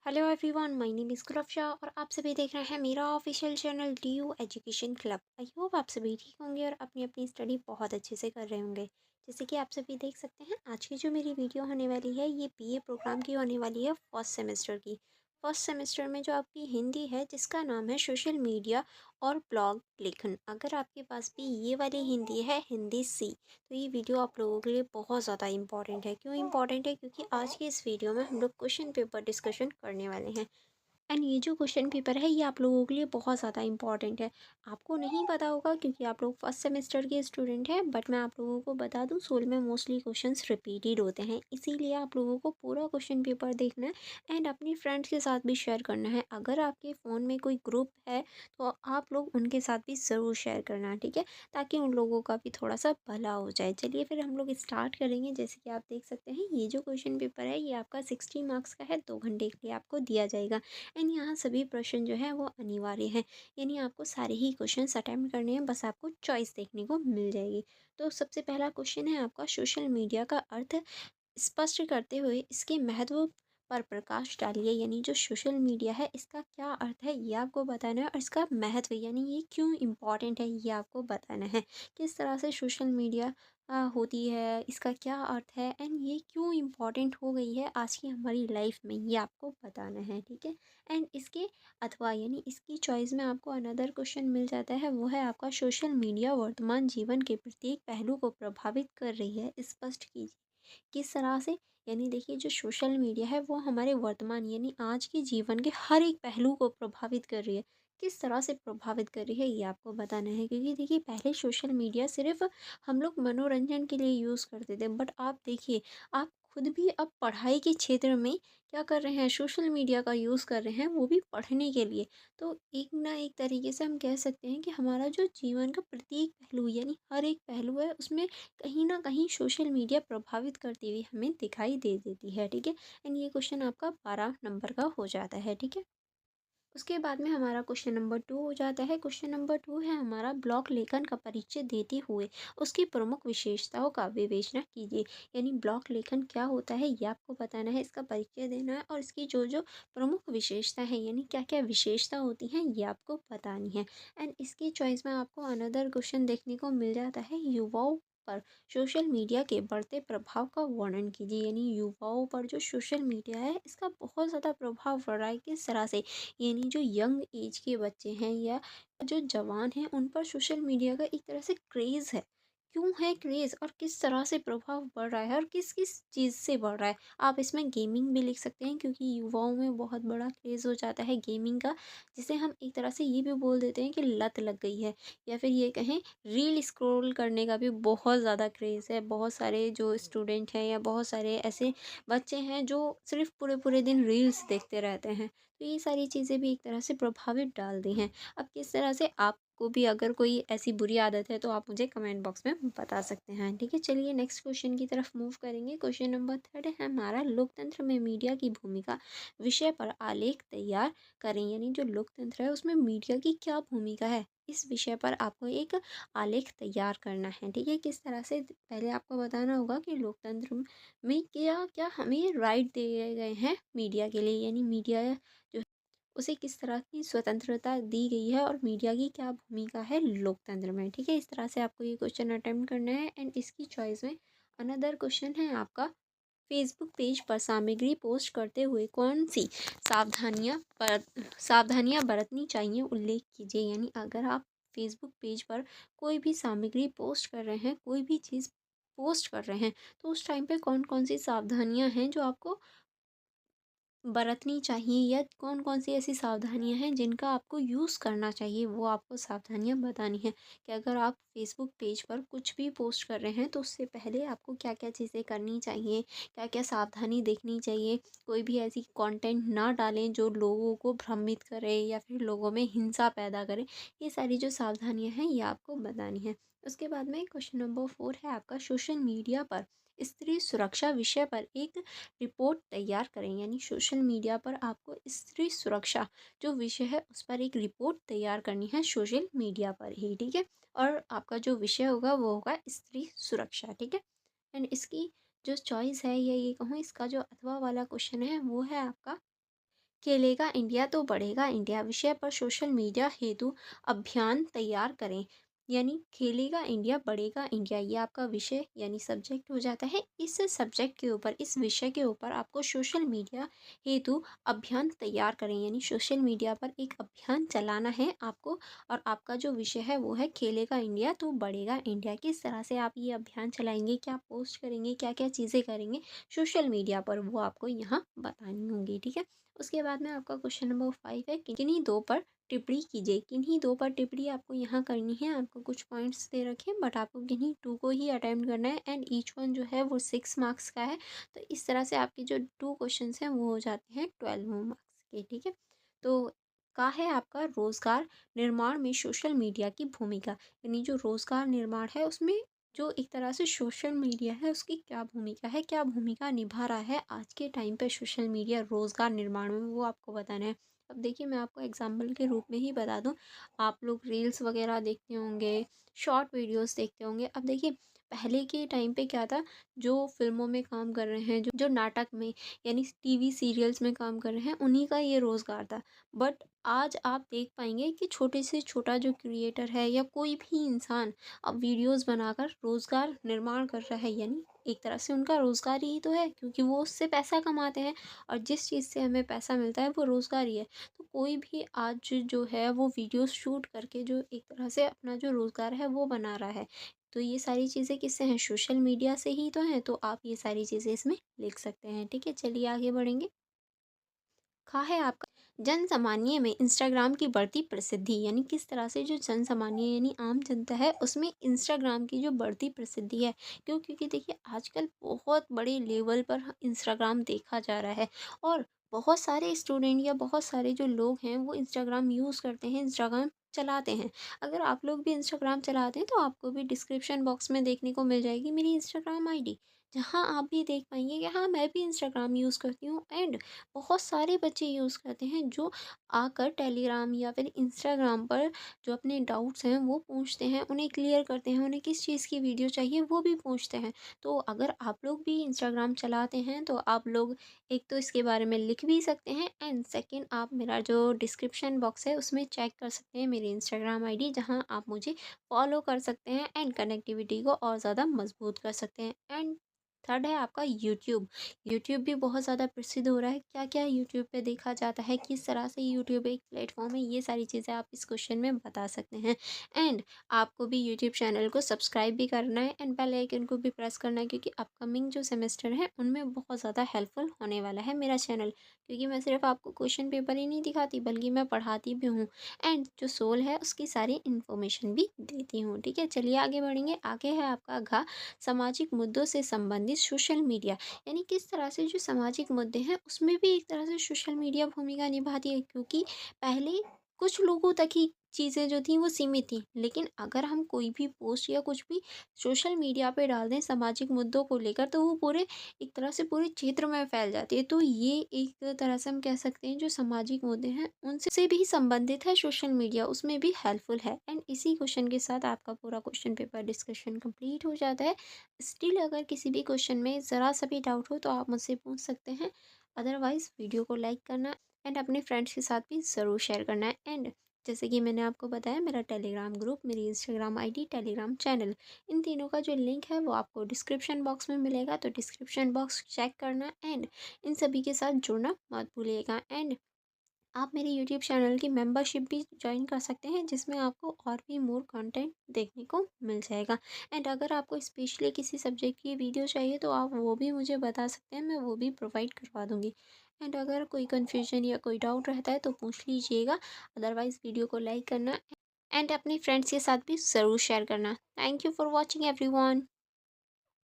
Hello everyone, my name is Gurfsha और आप सभी देख रहे हैं मेरा official channel D U education club. I hope आप सभी ठीक होंगे और अपनी अपनी स्टडी बहुत अच्छे से कर रहे होंगे। जैसे कि आप सभी देख सकते हैं, आज की जो मेरी वीडियो होने वाली है ये बीए प्रोग्राम की होने वाली है फर्स्ट सेमेस्टर की। फर्स्ट सेमेस्टर में जो आपकी हिंदी है जिसका नाम है सोशल मीडिया और ब्लॉग लेखन। अगर आपके पास भी ये वाली हिंदी है, हिंदी सी, तो ये वीडियो आप लोगों के लिए बहुत ज़्यादा इंपॉर्टेंट है। क्यों इंपॉर्टेंट है? क्योंकि आज की इस वीडियो में हम लोग क्वेश्चन पेपर डिस्कशन करने वाले हैं। एंड ये जो क्वेश्चन पेपर है ये आप लोगों के लिए बहुत ज़्यादा इंपॉर्टेंट है। आपको नहीं पता होगा क्योंकि आप लोग फर्स्ट सेमेस्टर के स्टूडेंट हैं, बट मैं आप लोगों को बता दूं, सोल में मोस्टली क्वेश्चंस रिपीटेड होते हैं, इसीलिए आप लोगों को पूरा क्वेश्चन पेपर देखना है एंड अपनी फ्रेंड्स के साथ भी शेयर करना है। अगर आपके फ़ोन में कोई ग्रुप है तो आप लोग उनके साथ भी ज़रूर शेयर करना, ठीक है, ताकि उन लोगों का भी थोड़ा सा भला हो जाए। चलिए फिर हम लोग स्टार्ट करेंगे। जैसे कि आप देख सकते हैं, ये जो क्वेश्चन पेपर है ये आपका 60 मार्क्स का है, 2 घंटे के लिए आपको दिया जाएगा। एंड यहाँ सभी प्रश्न जो है वो अनिवार्य हैं, यानी आपको सारे ही क्वेश्चन अटेम्प्ट करने हैं, बस आपको चॉइस देखने को मिल जाएगी। तो सबसे पहला क्वेश्चन है आपका, सोशल मीडिया का अर्थ स्पष्ट करते हुए इसके महत्व पर प्रकाश डालिए। यानी जो सोशल मीडिया है इसका क्या अर्थ है ये आपको बताना है, और इसका महत्व यानी ये क्यों इम्पोर्टेंट है ये आपको बताना है। किस तरह से सोशल मीडिया होती है, इसका क्या अर्थ है एंड ये क्यों इम्पोर्टेंट हो गई है आज की हमारी लाइफ में, ये आपको बताना है, ठीक है। एंड इसके अथवा यानी इसकी चॉइस में आपको अनदर क्वेश्चन मिल जाता है, वो है आपका, सोशल मीडिया वर्तमान जीवन के प्रत्येक पहलू को प्रभावित कर रही है, स्पष्ट कीजिए किस तरह से। यानी देखिए, जो सोशल मीडिया है वो हमारे वर्तमान यानी आज के जीवन के हर एक पहलू को प्रभावित कर रही है। किस तरह से प्रभावित कर रही है ये आपको बताना है, क्योंकि देखिए पहले सोशल मीडिया सिर्फ हम लोग मनोरंजन के लिए यूज़ करते थे, बट आप देखिए, आप खुद भी अब पढ़ाई के क्षेत्र में क्या कर रहे हैं, सोशल मीडिया का यूज़ कर रहे हैं, वो भी पढ़ने के लिए। तो एक ना एक तरीके से हम कह सकते हैं कि हमारा जो जीवन का प्रत्येक पहलू यानी हर एक पहलू है उसमें कहीं न कहीं सोशल मीडिया प्रभावित करती हुई हमें दिखाई दे देती है, ठीक है। एंड ये क्वेश्चन आपका 12 नंबर का हो जाता है, ठीक है। उसके बाद में हमारा क्वेश्चन नंबर 2 हो जाता है। क्वेश्चन नंबर 2 है हमारा, ब्लॉक लेखन का परिचय देते हुए उसकी प्रमुख विशेषताओं का विवेचना कीजिए। यानी ब्लॉक लेखन क्या होता है ये आपको बताना है, इसका परिचय देना है और इसकी जो जो प्रमुख विशेषता है यानी क्या क्या विशेषता होती हैं ये आपको बतानी है। एंड इसकी चॉइस में आपको अनदर क्वेश्चन देखने को मिल जाता है, युवाओं पर सोशल मीडिया के बढ़ते प्रभाव का वर्णन कीजिए। यानी युवाओं पर जो सोशल मीडिया है इसका बहुत ज़्यादा प्रभाव पड़ रहा है, किस तरह से, यानी जो यंग एज के बच्चे हैं या जो जवान हैं उन पर सोशल मीडिया का एक तरह से क्रेज़ है। क्यों है क्रेज़ और किस तरह से प्रभाव बढ़ रहा है और किस किस चीज़ से बढ़ रहा है। आप इसमें गेमिंग भी लिख सकते हैं, क्योंकि युवाओं में बहुत बड़ा क्रेज़ हो जाता है गेमिंग का, जिसे हम एक तरह से ये भी बोल देते हैं कि लत लग गई है, या फिर ये कहें रील स्क्रॉल करने का भी बहुत ज़्यादा क्रेज़ है। बहुत सारे जो स्टूडेंट हैं या बहुत सारे ऐसे बच्चे हैं जो सिर्फ पूरे पूरे दिन रील्स देखते रहते हैं। तो ये सारी चीज़ें भी एक तरह से प्रभावित डालती हैं। अब किस तरह से आपको भी अगर कोई ऐसी बुरी आदत है तो आप मुझे कमेंट बॉक्स में बता सकते हैं, ठीक है। चलिए नेक्स्ट क्वेश्चन की तरफ मूव करेंगे। क्वेश्चन नंबर 3 है हमारा, लोकतंत्र में मीडिया की भूमिका विषय पर आलेख तैयार करें। यानी जो लोकतंत्र है उसमें मीडिया की क्या भूमिका है, इस विषय पर आपको एक आलेख तैयार करना है, ठीक है। किस तरह से, पहले आपको बताना होगा कि लोकतंत्र में क्या क्या हमें राइट दिए गए हैं मीडिया के लिए, यानी मीडिया जो उसे किस तरह की स्वतंत्रता दी गई है और मीडिया की क्या भूमिका है लोकतंत्र में, ठीक है। इस तरह से आपको ये क्वेश्चन अटेम्प्ट करना है। एंड इसकी चॉइस में अनदर क्वेश्चन है आपका, फेसबुक पेज पर सामग्री पोस्ट करते हुए कौन सी सावधानियां सावधानियां बरतनी चाहिए, उल्लेख कीजिए। यानी अगर आप फेसबुक पेज पर कोई भी सामग्री पोस्ट कर रहे हैं, कोई भी चीज़ पोस्ट कर रहे हैं, तो उस टाइम पे कौन कौन सी सावधानियां हैं जो आपको बरतनी चाहिए, या कौन कौन सी ऐसी सावधानियां हैं जिनका आपको यूज़ करना चाहिए, वो आपको सावधानियां बतानी है। कि अगर आप फेसबुक पेज पर कुछ भी पोस्ट कर रहे हैं तो उससे पहले आपको क्या क्या चीज़ें करनी चाहिए, क्या क्या सावधानी देखनी चाहिए। कोई भी ऐसी कंटेंट ना डालें जो लोगों को भ्रमित करे या फिर लोगों में हिंसा पैदा करे। ये सारी जो सावधानियाँ हैं ये आपको बतानी है। उसके बाद में क्वेश्चन नंबर 4 है आपका, सोशल मीडिया पर स्त्री सुरक्षा विषय पर एक रिपोर्ट तैयार करें। यानी सोशल मीडिया पर आपको स्त्री सुरक्षा जो विषय है उस पर एक रिपोर्ट तैयार करनी है, सोशल मीडिया पर ही, ठीक है। और आपका जो विषय होगा वो होगा स्त्री सुरक्षा, ठीक है। एंड इसकी जो चॉइस है या ये कहूँ इसका जो अथवा वाला क्वेश्चन है वो है आपका, खेलेगा इंडिया तो बढ़ेगा इंडिया विषय पर सोशल मीडिया हेतु अभियान तैयार करें। यानी खेलेगा इंडिया बढ़ेगा इंडिया, ये आपका विषय यानी सब्जेक्ट हो जाता है। इस सब्जेक्ट के ऊपर, इस विषय के ऊपर आपको सोशल मीडिया हेतु अभियान तैयार करें, यानी सोशल मीडिया पर एक अभियान चलाना है आपको। और आपका जो विषय है वो है खेलेगा इंडिया तो बढ़ेगा इंडिया। किस तरह से आप ये अभियान चलाएंगे, क्या पोस्ट करेंगे, क्या क्या चीज़ें करेंगे सोशल मीडिया पर, वो आपको यहाँ बतानी होंगी। ठीक है। उसके बाद में आपका क्वेश्चन नंबर 5 है कि किन्हीं दो पर टिप्पणी कीजिए। किन्हीं दो पर टिप्पणी आपको यहाँ करनी है। आपको कुछ पॉइंट्स दे रखे हैं बट आपको किन्हीं टू को ही अटेम्प्ट करना है एंड ईच वन जो है वो 6 मार्क्स का है। तो इस तरह से आपके जो टू क्वेश्चन हैं वो हो जाते हैं 12 मार्क्स के। ठीक है। तो का है आपका रोजगार निर्माण में सोशल मीडिया की भूमिका, यानी जो रोजगार निर्माण है उसमें जो एक तरह से सोशल मीडिया है उसकी क्या भूमिका है, क्या भूमिका निभा रहा है आज के टाइम पे सोशल मीडिया रोज़गार निर्माण में, वो आपको बताना है। अब देखिए मैं आपको एग्जांपल के रूप में ही बता दूं। आप लोग रील्स वगैरह देखते होंगे, शॉर्ट वीडियोस देखते होंगे। अब देखिए पहले के टाइम पे क्या था, जो फिल्मों में काम कर रहे हैं, जो नाटक में यानी टीवी सीरियल्स में काम कर रहे हैं, उन्हीं का ये रोज़गार था। बट आज आप देख पाएंगे कि छोटे से छोटा जो क्रिएटर है या कोई भी इंसान अब वीडियोस बनाकर रोज़गार निर्माण कर रहा है, यानी एक तरह से उनका रोज़गार ही तो है क्योंकि वो उससे पैसा कमाते हैं। और जिस चीज़ से हमें पैसा मिलता है वो रोज़गार ही है। तो कोई भी आज जो है वो वीडियोस शूट करके जो एक तरह से अपना जो रोज़गार है वो बना रहा है। तो ये सारी चीज़ें किससे हैं, सोशल मीडिया से ही तो हैं। तो आप ये सारी चीज़ें इसमें लिख सकते हैं। ठीक है, चलिए आगे बढ़ेंगे। कहा है आपका जन सामान्य में इंस्टाग्राम की बढ़ती प्रसिद्धि, यानी किस तरह से जो जन सामान्य यानी आम जनता है उसमें इंस्टाग्राम की जो बढ़ती प्रसिद्धि है। क्यों? क्योंकि देखिए आजकल बहुत बड़े लेवल पर इंस्टाग्राम देखा जा रहा है। और बहुत सारे स्टूडेंट या बहुत सारे जो लोग हैं वो इंस्टाग्राम यूज़ करते हैं, इंस्टाग्राम चलाते हैं। अगर आप लोग भी इंस्टाग्राम चलाते हैं तो आपको भी डिस्क्रिप्शन बॉक्स में देखने को मिल जाएगी मेरी इंस्टाग्राम आईडी, जहाँ आप भी देख पाएंगे कि हाँ मैं भी इंस्टाग्राम यूज़ करती हूँ। एंड बहुत सारे बच्चे यूज़ करते हैं जो आकर टेलीग्राम या फिर इंस्टाग्राम पर जो अपने डाउट्स हैं वो पूछते हैं, उन्हें क्लियर करते हैं, उन्हें किस चीज़ की वीडियो चाहिए वो भी पूछते हैं। तो अगर आप लोग भी इंस्टाग्राम चलाते हैं तो आप लोग एक तो इसके बारे में लिख भी सकते हैं एंड सेकंड आप मेरा जो डिस्क्रिप्शन बॉक्स है उसमें चेक कर सकते हैं मेरी इंस्टाग्राम आईडी, जहां आप मुझे फॉलो कर सकते हैं एंड कनेक्टिविटी को और ज़्यादा मजबूत कर सकते हैं। एंड थर्ड है आपका यूट्यूब। यूट्यूब भी बहुत ज़्यादा प्रसिद्ध हो रहा है। क्या क्या यूट्यूब पे देखा जाता है, किस तरह से यूट्यूब एक प्लेटफॉर्म है, ये सारी चीज़ें आप इस क्वेश्चन में बता सकते हैं। एंड आपको भी यूट्यूब चैनल को सब्सक्राइब भी करना है एंड बेल आइकन को भी प्रेस करना है, क्योंकि अपकमिंग जो सेमेस्टर है उनमें बहुत ज़्यादा हेल्पफुल होने वाला है मेरा चैनल। क्योंकि मैं सिर्फ आपको क्वेश्चन पेपर ही नहीं दिखाती बल्कि मैं पढ़ाती भी हूँ एंड जो सोल है उसकी सारी इन्फॉर्मेशन भी देती हूँ। ठीक है, चलिए आगे बढ़ेंगे। आगे है आपका घा सामाजिक मुद्दों से संबंधित सोशल मीडिया, यानी किस तरह से जो सामाजिक मुद्दे हैं उसमें भी एक तरह से सोशल मीडिया भूमिका निभाती है। क्योंकि पहले कुछ लोगों तक ही चीज़ें जो थी वो सीमित थी, लेकिन अगर हम कोई भी पोस्ट या कुछ भी सोशल मीडिया पे डाल दें सामाजिक मुद्दों को लेकर तो वो पूरे एक तरह से पूरे क्षेत्र में फैल जाती है। तो ये एक तरह से हम कह सकते हैं जो सामाजिक मुद्दे हैं उनसे भी संबंधित है सोशल मीडिया, उसमें भी हेल्पफुल है। एंड इसी क्वेश्चन के साथ आपका पूरा क्वेश्चन पेपर डिस्कशन कंप्लीट हो जाता है। स्टिल अगर किसी भी क्वेश्चन में ज़रा सा भी डाउट हो तो आप मुझसे पूछ सकते हैं। अदरवाइज़ वीडियो को लाइक करना एंड अपने फ्रेंड्स के साथ भी ज़रूर शेयर करना है। एंड जैसे कि मैंने आपको बताया मेरा टेलीग्राम ग्रुप, मेरी इंस्टाग्राम आईडी, टेलीग्राम चैनल, इन तीनों का जो लिंक है वो आपको डिस्क्रिप्शन बॉक्स में मिलेगा। तो डिस्क्रिप्शन बॉक्स चेक करना एंड इन सभी के साथ जुड़ना मत भूलिएगा। एंड आप मेरे यूट्यूब चैनल की मेंबरशिप भी ज्वाइन कर सकते हैं जिसमें आपको और भी मोर कंटेंट देखने को मिल जाएगा। एंड अगर आपको स्पेशली किसी सब्जेक्ट की वीडियो चाहिए तो आप वो भी मुझे बता सकते हैं, मैं वो भी प्रोवाइड करवा दूँगी। एंड अगर कोई कन्फ्यूजन या कोई डाउट रहता है तो पूछ लीजिएगा। अदरवाइज़ वीडियो को लाइक करना एंड अपने फ्रेंड्स के साथ भी ज़रूर शेयर करना। Thank you for watching everyone.